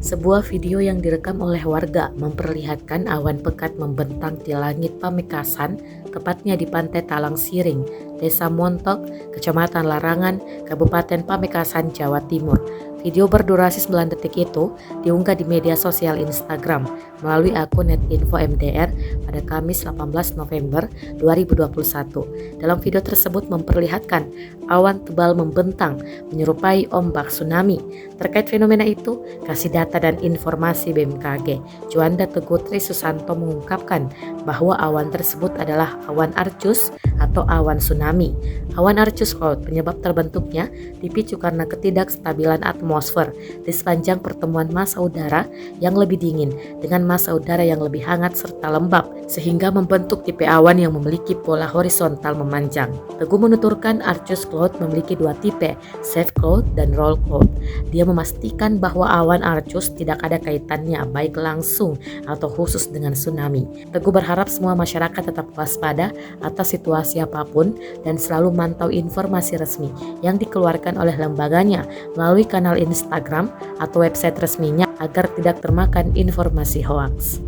Sebuah video yang direkam oleh warga memperlihatkan awan pekat membentang di langit Pamekasan, tepatnya di Pantai Talang Siring, Desa Montok, Kecamatan Larangan, Kabupaten Pamekasan, Jawa Timur. Video berdurasi 9 detik itu diunggah di media sosial Instagram melalui akun @info_mdr pada Kamis 18 November 2021. Dalam video tersebut memperlihatkan awan tebal membentang menyerupai ombak tsunami. Terkait fenomena itu, kasih data dan informasi BMKG, Juanda Teguh Tri Susanto mengungkapkan bahwa awan tersebut adalah awan Arcus atau awan tsunami. Awan Arcus Cloud penyebab terbentuknya dipicu karena ketidakstabilan atmosfer di sepanjang pertemuan massa udara yang lebih dingin dengan massa udara yang lebih hangat serta lembab, sehingga membentuk tipe awan yang memiliki pola horizontal memanjang. Teguh menuturkan Arcus Cloud memiliki dua tipe, Safe Cloud dan Roll Cloud. Dia memastikan bahwa awan Arcus tidak ada kaitannya baik langsung atau khusus dengan tsunami. Teguh berharap semua masyarakat tetap waspada atas situasi apapun dan selalu mantau informasi resmi yang dikeluarkan oleh lembaganya melalui kanal Instagram atau website resminya agar tidak termakan informasi hoaks.